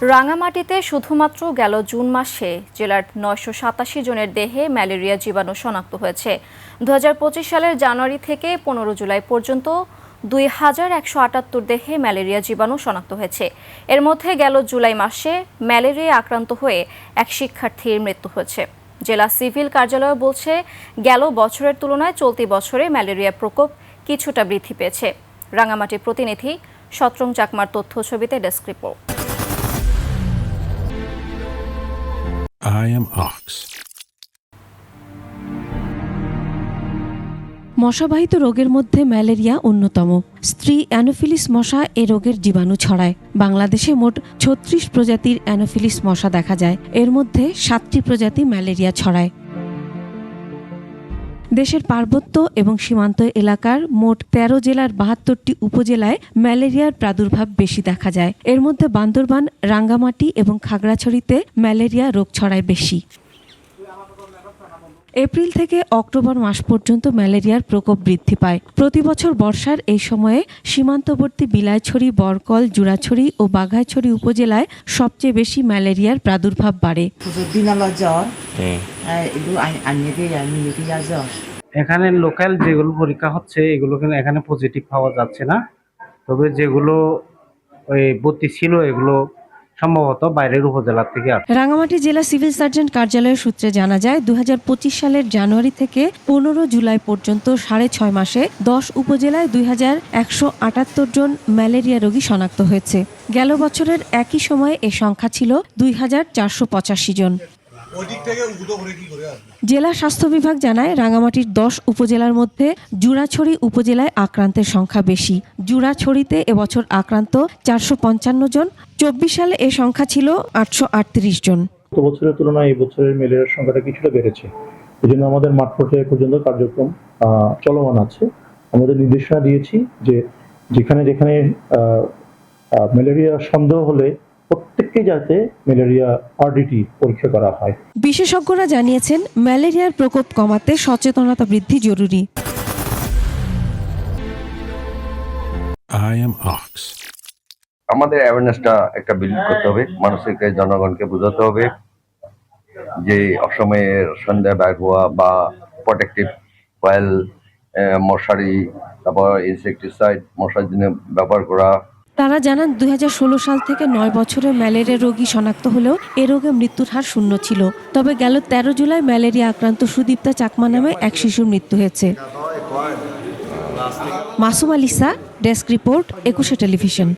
রাঙামাটিতে শুধুমাত্র গেল জুন মাসে জেলার ৯৮৭ জনের দেহে ম্যালেরিয়া জীবাণু শনাক্ত হয়েছে। ২০২৫ সালের জানুয়ারি থেকে ১৫ জুলাই পর্যন্ত ২,১৭৮ দেহে ম্যালেরিয়া জীবাণু শনাক্ত হয়েছে। এর মধ্যে গেল জুলাই মাসে ম্যালেরিয়ায় আক্রান্ত হয়ে এক শিক্ষার্থীর মৃত্যু হয়েছে। জেলা সিভিল কার্যালয় বলছে, গেল বছরের তুলনায় চলতি বছরে ম্যালেরিয়ার প্রকোপ কিছুটা বৃদ্ধি পেয়েছে। রাঙামাটির প্রতিনিধি সত্রং চাকমার তথ্য ছবিতে desk report. I am Ox. মশাবাহিত রোগের মধ্যে ম্যালেরিয়া অন্যতম। স্ত্রী অ্যানোফিলিস মশা এ রোগের জীবাণু ছড়ায়। বাংলাদেশে মোট ৩৬ প্রজাতির অ্যানোফিলিস মশা দেখা যায়। এর মধ্যে ৭টি প্রজাতি ম্যালেরিয়া ছড়ায়। দেশের পার্বত্য এবং সীমান্ত এলাকার মোট ১৩ জেলার ৭২টি উপজেলায় ম্যালেরিয়ার প্রাদুর্ভাব বেশি দেখা যায়। এর মধ্যে বান্দরবান, রাঙ্গামাটি এবং খাগড়াছড়িতে ম্যালেরিয়া রোগ ছড়ায় বেশি। এপ্রিল থেকে অক্টোবর মাস পর্যন্ত ম্যালেরিয়ার প্রকোপ বৃদ্ধি পায়। প্রতি বছর বর্ষার এই সময়ে সীমান্তবর্তী বিলাইছড়ি, বরকল, জুরাছড়ি ও বাঘাইছড়ি উপজেলায় সবচেয়ে বেশি ম্যালেরিয়ার প্রাদুর্ভাব বাড়ে। এখানে লোকাল যেগুলো পরীক্ষা হচ্ছে এগুলো কিন্তু এখানে পজিটিভ পাওয়া যাচ্ছে না, তবে যেগুলো ওই ভর্তি ছিল এগুলো সম্ভবত বাইরের উপজেলা থেকে আসে। রাঙামাটি জেলা সিভিল সার্জন কার্যালয়ের সূত্রে জানা যায়, ২০২৫ সালের জানুয়ারি থেকে ১৫ জুলাই পর্যন্ত ৬.৫ মাসে ১০ উপজেলায় ২,১৭৮ জন ম্যালেরিয়া রোগী শনাক্ত হয়েছে। গেল বছরের একই সময়ে এ সংখ্যা ছিল ২,৪৮৫ জন। জেলা স্বাস্থ্য বিভাগ জানায়, রাঙামাটির ১০ উপজেলার মধ্যে জুরাছড়ি উপজেলায় আক্রান্তের সংখ্যা বেশি। জুরাছড়িতে এবছর আক্রান্ত ৪৫৫ জন। ২৪ সালে এ সংখ্যা ছিল ৮৩৮ জন। গত বছরের তুলনায় এই বছরের ম্যালেরিয়ার সংখ্যাটা কিছুটা বেড়েছে। এই জন্য আমাদের মাঠ পর্যায়ে পর্যন্ত কার্যক্রম চলমান আছে। আমাদের নির্দেশনা দিয়েছি যে যেখানে যেখানে ম্যালেরিয়া সন্দেহ হলে প্রত্যেককে যাতে ম্যালেরিয়া আরডিটি পরীক্ষা করা হয়। বিশেষজ্ঞরা জানিয়েছেন, ম্যালেরিয়ার প্রকোপ কমাতে সচেতনতা বৃদ্ধি জরুরি। I am Ox. আমাদের অ্যাওয়ারনেসটা একটা বিল্ড করতে হবে, মানুষকে, জনগণকে বোঝাতে হবে যে অসময়ে সন্ধ্যা ব্যাগ হওয়া বা প্রোটেক্টিভ কয়েল, মশারি, তারপর ইনসেকটিসাইড মশার জন্য ব্যবহার করা। তারা জানান, ২০১৬ সাল থেকে ৯ বছরে ম্যালেরিয়া রোগী শনাক্ত হলেও এ রোগে মৃত্যুর হার 0 ছিল। তবে গেল ১৩ জুলাই ম্যালেরিয়া আক্রান্ত সুদীপ্তা চাকমা নামে এক শিশুর মৃত্যু হয়েছে। Masum আলিসা, desk report, ২১ television.